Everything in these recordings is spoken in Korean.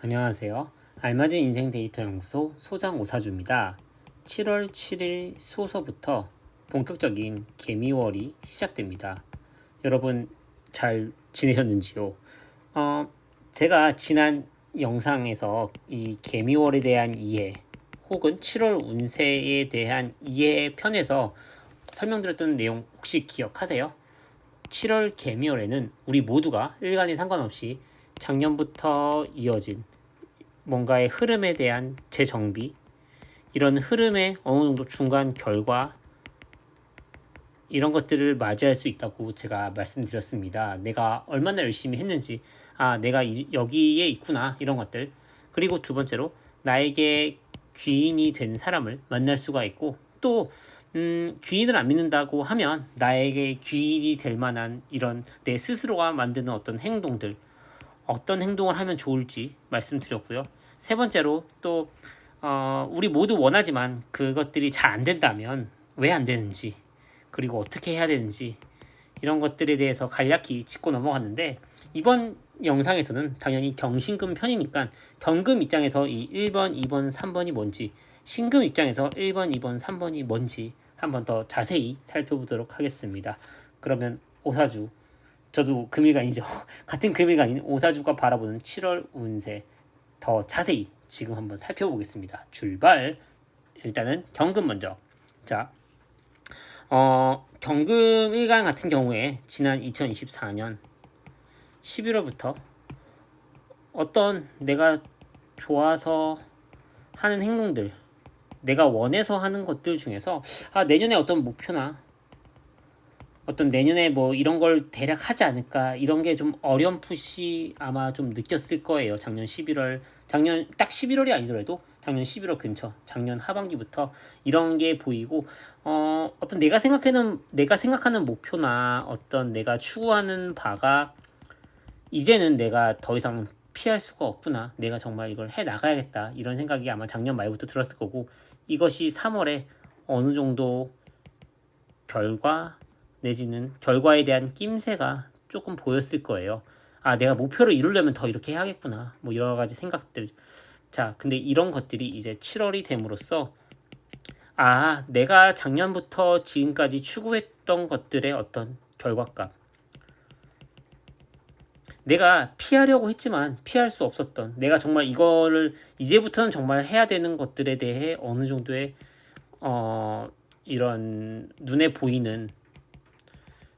안녕하세요. 알맞은 인생 데이터 연구소 소장 오사주입니다. 7월 7일 소서부터 본격적인 개미월이 시작됩니다. 여러분 잘 지내셨는지요? 제가 지난 영상에서 이 개미월에 대한 이해 혹은 7월 운세에 대한 이해 편에서 설명드렸던 내용 혹시 기억하세요? 7월 개미월에는 우리 모두가 일간에 상관없이 작년부터 이어진 뭔가의 흐름에 대한 재정비, 이런 흐름의 어느 정도 중간 결과, 이런 것들을 맞이할 수 있다고 제가 말씀드렸습니다. 내가 얼마나 열심히 했는지, 내가 여기에 있구나, 이런 것들. 그리고 두 번째로, 나에게 귀인이 된 사람을 만날 수가 있고, 또, 귀인을 안 믿는다고 하면 나에게 귀인이 될 만한 이런 내 스스로가 만드는 어떤 행동을 하면 좋을지 말씀드렸고요. 세 번째로 또 우리 모두 원하지만 그것들이 잘 안 된다면 왜 안 되는지, 그리고 어떻게 해야 되는지, 이런 것들에 대해서 간략히 짚고 넘어갔는데, 이번 영상에서는 당연히 경신금 편이니까 경금 입장에서 이 1번, 2번, 3번이 뭔지, 신금 입장에서 1번, 2번, 3번이 뭔지 한번 더 자세히 살펴보도록 하겠습니다. 그러면 오사주, 저도 금일간이죠. 같은 금일간인 오사주가 바라보는 7월 운세 더 자세히 지금 한번 살펴보겠습니다. 출발! 일단은 경금 먼저. 자, 경금 일간 같은 경우에 지난 2024년 11월부터 어떤 내가 좋아서 하는 행동들, 내가 원해서 하는 것들 중에서 내년에 어떤 목표나 어떤 내년에 뭐 이런 걸 대략 하지 않을까, 이런 게 좀 어렴풋이 아마 좀 느꼈을 거예요. 작년 딱 11월이 아니더라도 작년 11월 근처, 작년 하반기부터 이런 게 보이고, 어떤 내가 생각하는 목표나 어떤 내가 추구하는 바가 이제는 내가 더 이상 피할 수가 없구나, 내가 정말 이걸 해 나가야겠다, 이런 생각이 아마 작년 말부터 들었을 거고, 이것이 3월에 어느 정도 결과 내지는 결과에 대한 낌새가 조금 보였을 거예요. 내가 목표를 이루려면 더 이렇게 해야겠구나, 뭐 여러 가지 생각들. 자, 근데 이런 것들이 이제 7월이 됨으로써 내가 작년부터 지금까지 추구했던 것들의 어떤 결과값, 내가 피하려고 했지만 피할 수 없었던, 내가 정말 이거를 이제부터는 정말 해야 되는 것들에 대해 어느 정도의 이런 눈에 보이는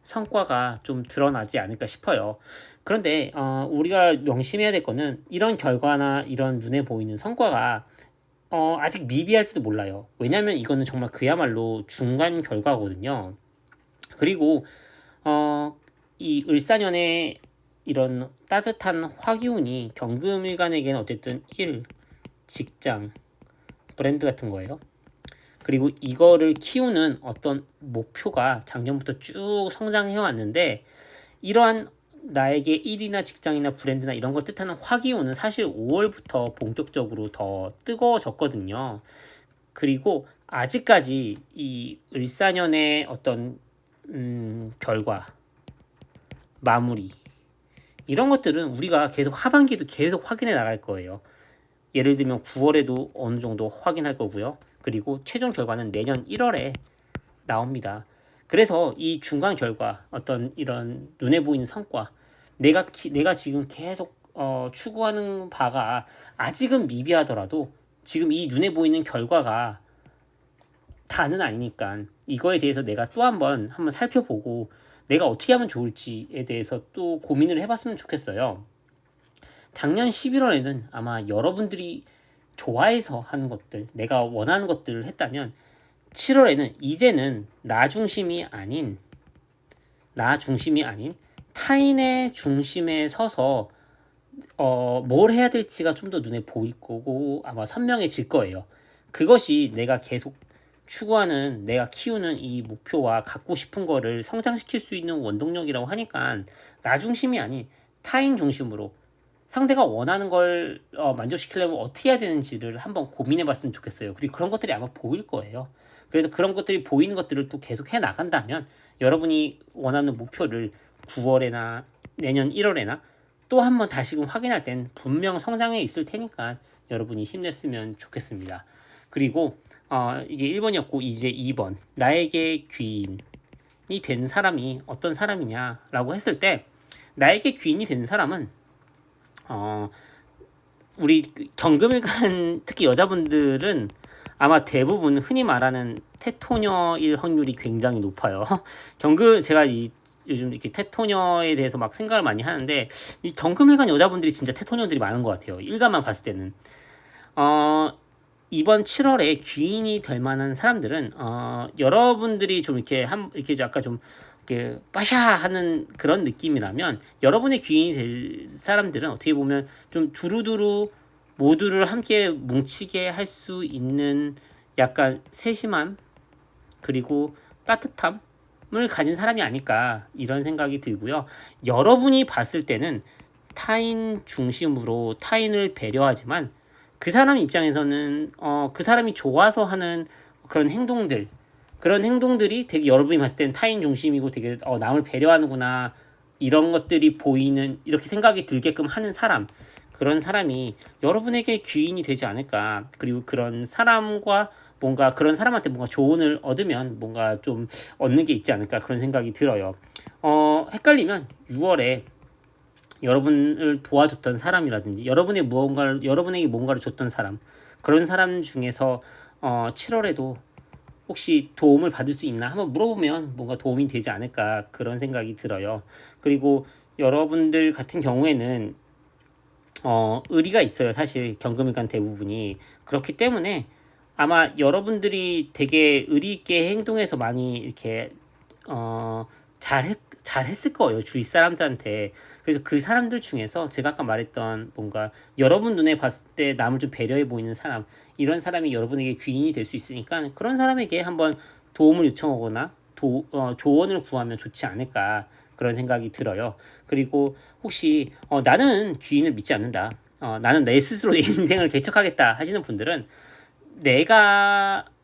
성과가 좀 드러나지 않을까 싶어요. 그런데 우리가 명심해야 될 거는, 이런 결과나 이런 눈에 보이는 성과가 아직 미비할지도 몰라요. 왜냐하면 이거는 정말 그야말로 중간 결과거든요. 그리고 이 을사년의 이런 따뜻한 화기운이 경금일간에게는 어쨌든 직장, 브랜드 같은 거예요. 그리고 이거를 키우는 어떤 목표가 작년부터 쭉 성장해 왔는데, 이러한 나에게 일이나 직장이나 브랜드나 이런 걸 뜻하는 화기운은 사실 5월부터 본격적으로 더 뜨거워졌거든요. 그리고 아직까지 이 을사년의 어떤 결과, 마무리, 이런 것들은 우리가 계속 하반기도 계속 확인해 나갈 거예요. 예를 들면 9월에도 어느 정도 확인할 거고요. 그리고 최종 결과는 내년 1월에 나옵니다. 그래서 이 중간 결과, 어떤 이런 눈에 보이는 성과, 내가 지금 계속 추구하는 바가 아직은 미비하더라도 지금 이 눈에 보이는 결과가 다는 아니니까, 이거에 대해서 내가 또 한번 살펴보고 내가 어떻게 하면 좋을지에 대해서 또 고민을 해봤으면 좋겠어요. 작년 11월에는 아마 여러분들이 좋아해서 하는 것들, 내가 원하는 것들을 했다면, 7월에는 이제는 나 중심이 아닌 타인의 중심에 서서 뭘 해야 될지가 좀 더 눈에 보일 거고 아마 선명해질 거예요. 그것이 내가 계속 추구하는, 내가 키우는 이 목표와 갖고 싶은 거를 성장시킬 수 있는 원동력이라고 하니까, 나 중심이 아닌 타인 중심으로 상대가 원하는 걸 만족시키려면 어떻게 해야 되는지를 한번 고민해 봤으면 좋겠어요. 그리고 그런 것들이 아마 보일 거예요. 그래서 그런 것들이 보이는 것들을 또 계속 해 나간다면, 여러분이 원하는 목표를 9월에나 내년 1월에나 또 한번 다시금 확인할 땐 분명 성장해 있을 테니까 여러분이 힘냈으면 좋겠습니다. 그리고 이게 1번이었고 이제 2번, 나에게 귀인이 된 사람이 어떤 사람이냐라고 했을 때, 나에게 귀인이 된 사람은 우리 경금일간 특히 여자분들은 아마 대부분 흔히 말하는 테토녀일 확률이 굉장히 높아요. 제가 요즘 이렇게 테토녀에 대해서 막 생각을 많이 하는데, 이 경금일간 여자분들이 진짜 테토녀들이 많은 것 같아요. 일간만 봤을 때는. 이번 7월에 귀인이 될 만한 사람들은 여러분들이 좀 이렇게 약간 좀 이렇게 빠샤 하는 그런 느낌이라면, 여러분의 귀인이 될 사람들은 어떻게 보면 좀 두루두루 모두를 함께 뭉치게 할 수 있는 약간 세심함 그리고 따뜻함을 가진 사람이 아닐까, 이런 생각이 들고요. 여러분이 봤을 때는 타인 중심으로 타인을 배려하지만, 그 사람 입장에서는 그 사람이 좋아서 하는 그런 행동들이 되게 여러분이 봤을 때는 타인 중심이고 되게 남을 배려하는구나, 이런 것들이 보이는, 이렇게 생각이 들게끔 하는 사람, 그런 사람이 여러분에게 귀인이 되지 않을까. 그리고 그런 사람과 뭔가 그런 사람한테 뭔가 조언을 얻으면 뭔가 좀 얻는 게 있지 않을까, 그런 생각이 들어요. 헷갈리면 6월에 여러분을 도와줬던 사람이라든지 여러분에게 뭔가를 줬던 사람, 그런 사람 중에서 7월에도 혹시 도움을 받을 수 있나 한번 물어보면 뭔가 도움이 되지 않을까, 그런 생각이 들어요. 그리고 여러분들 같은 경우에는 의리가 있어요. 사실 경금일간 대부분이 그렇기 때문에 아마 여러분들이 되게 의리 있게 행동해서 많이 이렇게 잘했을 거예요, 주위 사람들한테. 그래서 그 사람들 중에서 제가 아까 말했던 뭔가 여러분 눈에 봤을 때 남을 좀 배려해 보이는 사람, 이런 사람이 여러분에게 귀인이 될 수 있으니까 그런 사람에게 한번 도움을 요청하거나 조언을 구하면 좋지 않을까, 그런 생각이 들어요. 그리고 혹시 나는 귀인을 믿지 않는다, 나는 내 스스로 내 인생을 개척하겠다 하시는 분들은,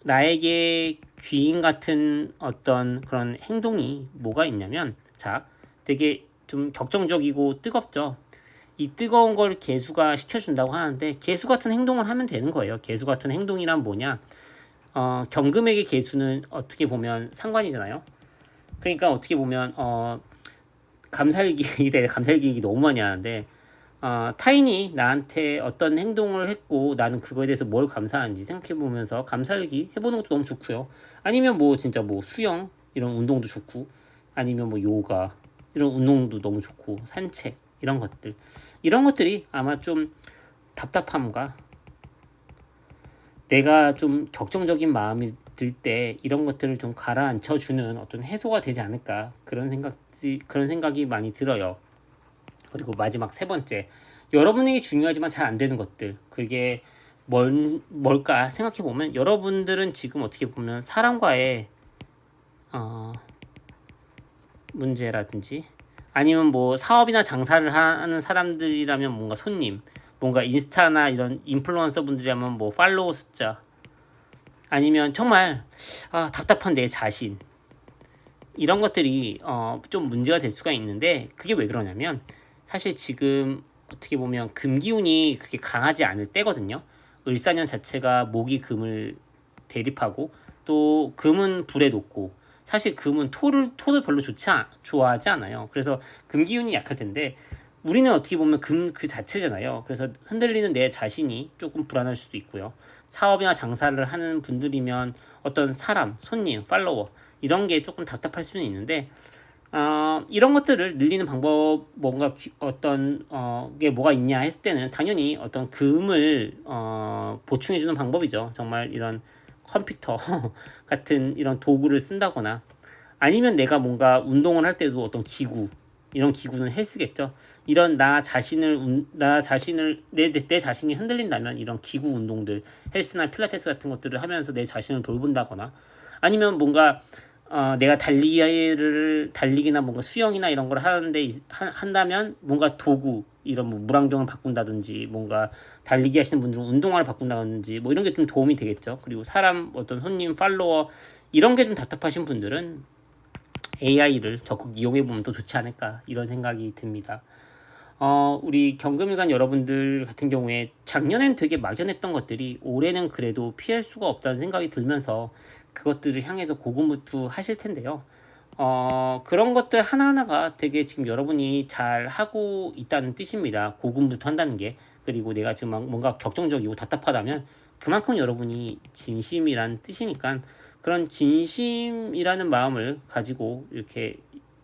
나에게 귀인 같은 어떤 그런 행동이 뭐가 있냐면, 자, 되게 좀 격정적이고 뜨겁죠. 이 뜨거운 걸 개수가 시켜준다고 하는데, 개수 같은 행동을 하면 되는 거예요. 개수 같은 행동이란 뭐냐? 경금에게 개수는 어떻게 보면 상관이잖아요. 그러니까 어떻게 보면 감사일기 얘기 너무 많이 하는데, 타인이 나한테 어떤 행동을 했고 나는 그거에 대해서 뭘 감사한지 생각해보면서 감사일기 해보는 것도 너무 좋고요. 아니면 뭐 진짜 뭐 수영 이런 운동도 좋고, 아니면 뭐 요가 이런 운동도 너무 좋고, 산책 이런 것들이 아마 좀 답답함과 내가 좀 격정적인 마음이 들 때 이런 것들을 좀 가라앉혀주는 어떤 해소가 되지 않을까, 그런 생각이 많이 들어요. 그리고 마지막 세 번째, 여러분에게 중요하지만 잘 안 되는 것들, 그게 뭘까 생각해 보면, 여러분들은 지금 어떻게 보면 사람과의 문제라든지, 아니면 뭐 사업이나 장사를 하는 사람들이라면 뭔가 손님, 뭔가 인스타나 이런 인플루언서 분들이라면 뭐 팔로워 숫자, 아니면 정말 답답한 내 자신, 이런 것들이 좀 문제가 될 수가 있는데, 그게 왜 그러냐면 사실 지금 어떻게 보면 금기운이 그렇게 강하지 않을 때거든요. 을사년 자체가 목이 금을 대립하고, 또 금은 불에 놓고, 사실 금은 토를 별로 좋아하지 않아요. 그래서 금기운이 약할 텐데, 우리는 어떻게 보면 금 그 자체잖아요. 그래서 흔들리는 내 자신이 조금 불안할 수도 있고요. 사업이나 장사를 하는 분들이면 어떤 사람, 손님, 팔로워 이런 게 조금 답답할 수는 있는데, 이런 것들을 늘리는 방법, 뭔가 어떤 게 뭐가 있냐 했을 때는 당연히 어떤 금을 보충해주는 방법이죠. 정말 이런 컴퓨터 같은 이런 도구를 쓴다거나, 아니면 내가 뭔가 운동을 할 때도 어떤 이런 기구는 헬스겠죠. 이런 내 자신이 흔들린다면 이런 기구 운동들, 헬스나 필라테스 같은 것들을 하면서 내 자신을 돌본다거나, 아니면 뭔가 내가 달리기나 뭔가 수영이나 이런 걸 한다면 뭔가 도구, 이런 뭐 물안경을 바꾼다든지, 뭔가 달리기 하시는 분들은 운동화를 바꾼다든지, 뭐 이런 게 좀 도움이 되겠죠. 그리고 어떤 손님, 팔로워 이런 게 좀 답답하신 분들은 AI를 적극 이용해 보면 더 좋지 않을까, 이런 생각이 듭니다. 우리 경금일간 여러분들 같은 경우에 작년엔 되게 막연했던 것들이 올해는 그래도 피할 수가 없다는 생각이 들면서 그것들을 향해서 고군분투 하실 텐데요. 그런 것들 하나하나가 되게 지금 여러분이 잘 하고 있다는 뜻입니다. 고군분투 한다는 게. 그리고 내가 지금 막 뭔가 격정적이고 답답하다면 그만큼 여러분이 진심이란 뜻이니까 그런 진심이라는 마음을 가지고 이렇게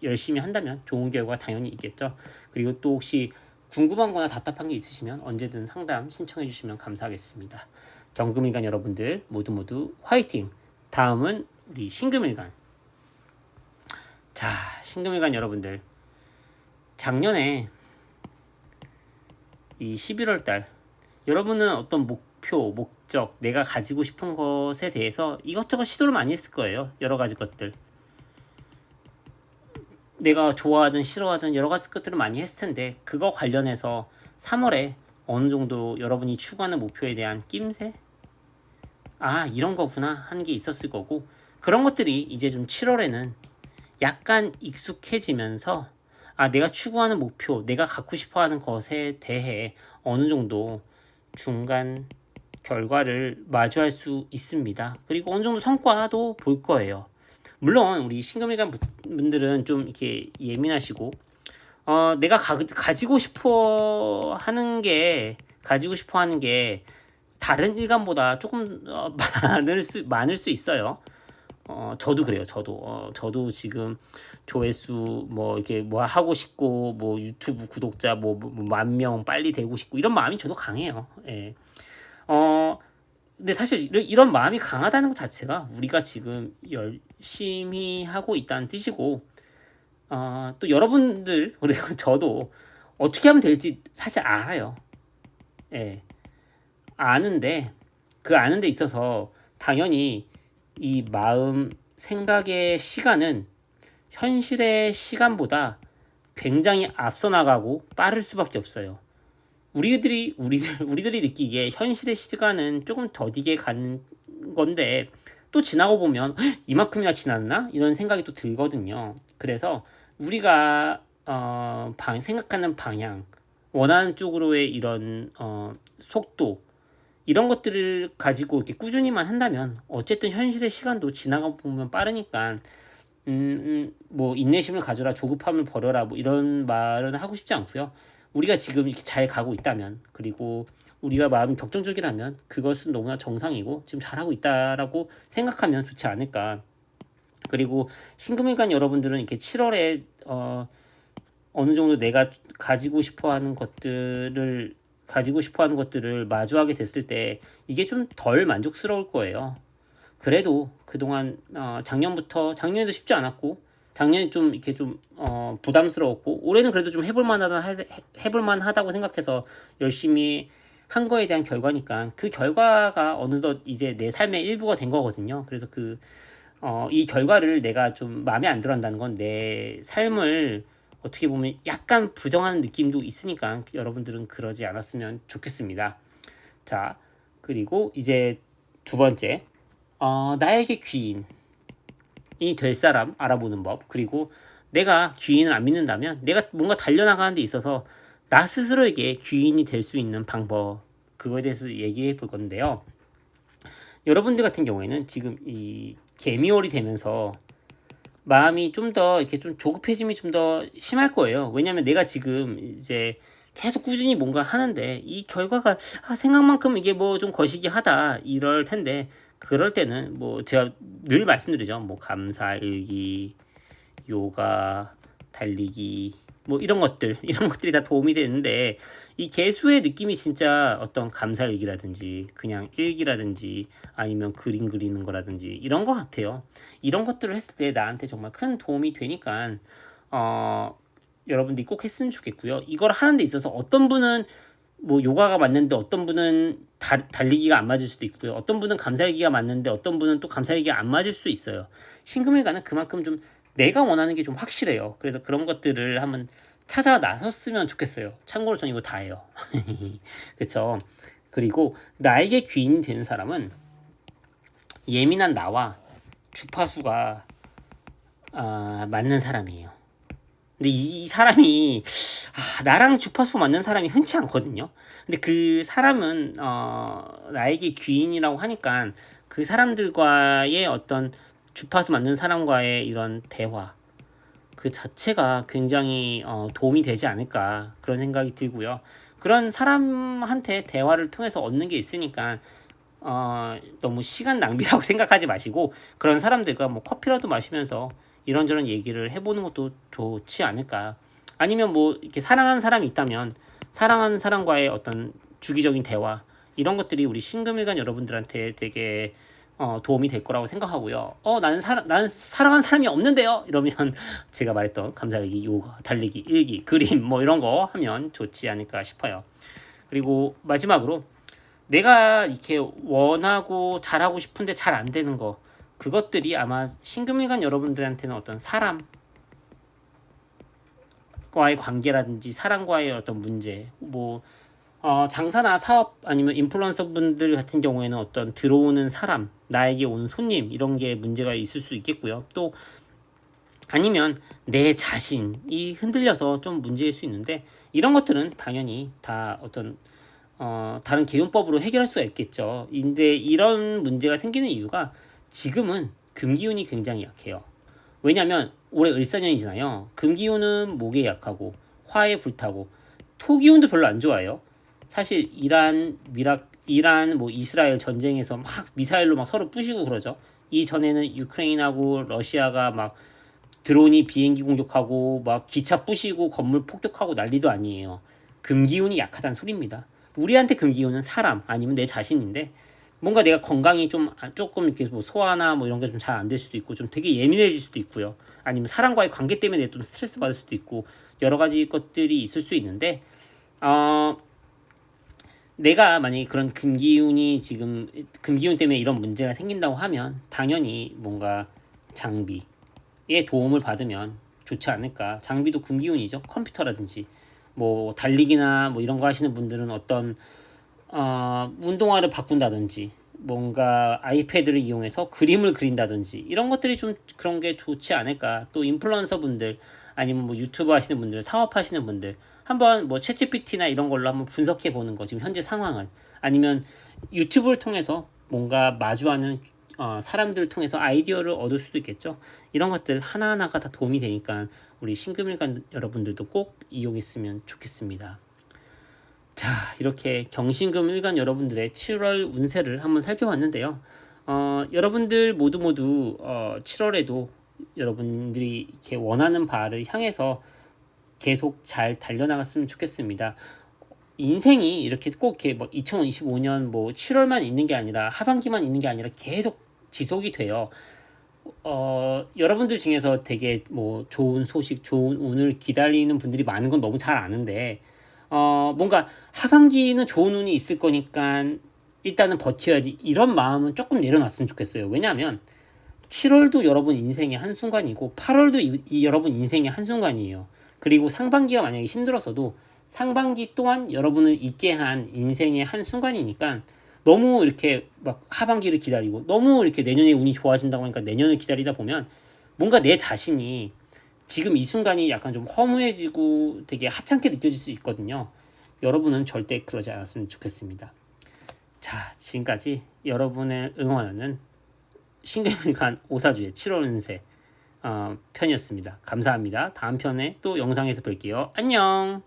열심히 한다면 좋은 결과가 당연히 있겠죠. 그리고 또 혹시 궁금한 거나 답답한 게 있으시면 언제든 상담 신청해 주시면 감사하겠습니다. 경금일간 여러분들 모두 화이팅! 다음은 우리 신금일간. 자, 신금일간 여러분들, 작년에 이 11월 달 여러분은 어떤 목표, 목적, 내가 가지고 싶은 것에 대해서 이것저것 시도를 많이 했을 거예요. 여러 가지 것들. 내가 좋아하든 싫어하든 여러 가지 것들을 많이 했을 텐데 그거 관련해서 3월에 어느 정도 여러분이 추구하는 목표에 대한 낌새? 이런 거구나 하는 게 있었을 거고, 그런 것들이 이제 좀 7월에는 약간 익숙해지면서 내가 추구하는 목표, 내가 갖고 싶어 하는 것에 대해 어느 정도 중간 결과를 마주할 수 있습니다. 그리고 어느 정도 성과도 볼 거예요. 물론 우리 신금일간 분들은 좀 이렇게 예민하시고 내가 가지고 싶어 하는 게 다른 일간보다 조금 많을 수 있어요. 저도 그래요. 저도 지금 조회수 뭐 이렇게 뭐 하고 싶고 뭐 유튜브 구독자 뭐 10,000명 빨리 되고 싶고 이런 마음이 저도 강해요. 예. 근데 사실 이런 마음이 강하다는 것 자체가 우리가 지금 열심히 하고 있다는 뜻이고, 또 여러분들 그리고 저도 어떻게 하면 될지 사실 알아요. 예. 아는데 그 아는 데 있어서 당연히 이 마음, 생각의 시간은 현실의 시간보다 굉장히 앞서 나가고 빠를 수밖에 없어요. 우리들이 느끼기에 현실의 시간은 조금 더디게 가는 건데 또 지나고 보면 이만큼이나 지났나? 이런 생각이 또 들거든요. 그래서 우리가 생각하는 방향, 원하는 쪽으로의 이런 속도, 이런 것들을 가지고 이렇게 꾸준히만 한다면 어쨌든 현실의 시간도 지나가 보면 빠르니까 뭐 인내심을 가져라, 조급함을 버려라, 뭐 이런 말은 하고 싶지 않고요. 우리가 지금 이렇게 잘 가고 있다면, 그리고 우리가 마음이 격정적이라면 그것은 너무나 정상이고 지금 잘하고 있다라고 생각하면 좋지 않을까. 그리고 신금일간 여러분들은 이렇게 7월에 어느 정도 내가 가지고 싶어하는 것들을 마주하게 됐을 때 이게 좀 덜 만족스러울 거예요. 그래도 그동안 작년에도 쉽지 않았고, 작년에 좀 이렇게 좀 부담스러웠고, 올해는 그래도 좀 해볼 만하다고 생각해서 열심히 한 거에 대한 결과니까 그 결과가 어느덧 이제 내 삶의 일부가 된 거거든요. 그래서 이 결과를 내가 좀 마음에 안 들어 한다는 건 내 삶을 어떻게 보면 약간 부정하는 느낌도 있으니까 여러분들은 그러지 않았으면 좋겠습니다. 자, 그리고 이제 두 번째, 나에게 귀인이 될 사람 알아보는 법. 그리고 내가 귀인을 안 믿는다면 내가 뭔가 달려나가는 데 있어서 나 스스로에게 귀인이 될 수 있는 방법, 그거에 대해서 얘기해 볼 건데요. 여러분들 같은 경우에는 지금 이 개미월이 되면서 마음이 좀 더 이렇게 좀 조급해짐이 좀 더 심할 거예요. 왜냐면 내가 지금 이제 계속 꾸준히 뭔가 하는데 이 결과가 생각만큼 이게 뭐 좀 거시기하다 이럴 텐데, 그럴 때는 뭐 제가 늘 말씀드리죠. 뭐 감사일기, 요가, 달리기, 뭐 이런 것들이 다 도움이 되는데, 이 개수의 느낌이 진짜 어떤 감사일기라든지 그냥 일기라든지 아니면 그림 그리는 거라든지 이런 거 같아요. 이런 것들을 했을 때 나한테 정말 큰 도움이 되니까 여러분들이 꼭 했으면 좋겠고요. 이걸 하는 데 있어서 어떤 분은 뭐 요가가 맞는데 어떤 분은 달리기가 안 맞을 수도 있고요. 어떤 분은 감사일기가 맞는데 어떤 분은 또 감사일기가 안 맞을 수 있어요. 신금일가는 그만큼 좀 내가 원하는 게 좀 확실해요. 그래서 그런 것들을 한번 찾아 나섰으면 좋겠어요. 참고로 저는 이거 다 해요. 그쵸? 그리고 나에게 귀인이 되는 사람은 예민한 나와 주파수가 맞는 사람이에요. 근데 이 사람이 나랑 주파수 맞는 사람이 흔치 않거든요. 근데 그 사람은 나에게 귀인이라고 하니까 그 사람들과의 어떤 주파수 맞는 사람과의 이런 대화 그 자체가 굉장히 도움이 되지 않을까 그런 생각이 들고요. 그런 사람한테 대화를 통해서 얻는 게 있으니까 너무 시간 낭비라고 생각하지 마시고 그런 사람들과 뭐 커피라도 마시면서 이런저런 얘기를 해보는 것도 좋지 않을까. 아니면 뭐 이렇게 사랑하는 사람이 있다면 사랑하는 사람과의 어떤 주기적인 대화 이런 것들이 우리 신금일간 여러분들한테 되게 도움이 될 거라고 생각하고요. 나는 사랑하는 사람이 없는데요. 이러면 제가 말했던 감사일기, 요가, 달리기, 일기, 그림 뭐 이런 거 하면 좋지 않을까 싶어요. 그리고 마지막으로 내가 이렇게 원하고 잘하고 싶은데 잘 안 되는 거 그것들이 아마 신금일간 여러분들한테는 어떤 사람과의 관계라든지 사람과의 어떤 문제 뭐 장사나 사업 아니면 인플루언서 분들 같은 경우에는 어떤 들어오는 사람 나에게 오는 손님 이런 게 문제가 있을 수 있겠고요. 또 아니면 내 자신이 흔들려서 좀 문제일 수 있는데 이런 것들은 당연히 다 어떤 다른 개운법으로 해결할 수가 있겠죠. 근데 이런 문제가 생기는 이유가 지금은 금기운이 굉장히 약해요. 왜냐하면 올해 을사년이잖아요. 금기운은 목에 약하고 화에 불타고 토기운도 별로 안 좋아해요. 사실 이란 뭐 이스라엘 전쟁에서 막 미사일로 막 서로 부시고 그러죠. 이 전에는 유크레인하고 러시아가 막 드론이 비행기 공격하고 막 기차 부시고 건물 폭격하고 난리도 아니에요. 금기운이 약하다는 소리입니다. 우리한테 금기운은 사람 아니면 내 자신인데 뭔가 내가 건강이 좀 조금 이렇게 뭐 소화나 뭐 이런 게 좀 잘 안 될 수도 있고 좀 되게 예민해질 수도 있고요. 아니면 사람과의 관계 때문에 좀 스트레스 받을 수도 있고 여러 가지 것들이 있을 수 있는데 내가 만약에 그런 금기운 때문에 이런 문제가 생긴다고 하면 당연히 뭔가 장비의 도움을 받으면 좋지 않을까. 장비도 금기운이죠. 컴퓨터라든지 뭐 달리기나 뭐 이런 거 하시는 분들은 어떤 운동화를 바꾼다든지 뭔가 아이패드를 이용해서 그림을 그린다든지 이런 것들이 좀 그런 게 좋지 않을까. 또 인플루언서 분들 아니면 뭐 유튜브 하시는 분들 사업하시는 분들 한번 뭐 챗GPT나 이런 걸로 한번 분석해 보는 거 지금 현재 상황을 아니면 유튜브를 통해서 뭔가 마주하는 사람들을 통해서 아이디어를 얻을 수도 있겠죠. 이런 것들 하나하나가 다 도움이 되니까 우리 신금일간 여러분들도 꼭 이용했으면 좋겠습니다. 자, 이렇게 경신금일간 여러분들의 7월 운세를 한번 살펴봤는데요. 여러분들 모두 7월에도 여러분들이 이렇게 원하는 바를 향해서 계속 잘 달려나갔으면 좋겠습니다. 인생이 이렇게 꼭 이렇게 뭐 2025년 뭐 7월만 있는 게 아니라 하반기만 있는 게 아니라 계속 지속이 돼요. 여러분들 중에서 되게 뭐 좋은 소식, 좋은 운을 기다리는 분들이 많은 건 너무 잘 아는데 뭔가 하반기는 좋은 운이 있을 거니까 일단은 버텨야지 이런 마음은 조금 내려놨으면 좋겠어요. 왜냐하면 7월도 여러분 인생의 한순간이고 8월도 여러분 인생의 한순간이에요. 그리고 상반기가 만약에 힘들었어도 상반기 또한 여러분을 있게 한 인생의 한순간이니까 너무 이렇게 막 하반기를 기다리고 너무 이렇게 내년에 운이 좋아진다고 하니까 내년을 기다리다 보면 뭔가 내 자신이 지금 이 순간이 약간 좀 허무해지고 되게 하찮게 느껴질 수 있거든요. 여러분은 절대 그러지 않았으면 좋겠습니다. 자, 지금까지 여러분의 응원하는 신금일간 오사주의 7월 운세 편이었습니다. 감사합니다. 다음 편에 또 영상에서 뵐게요. 안녕.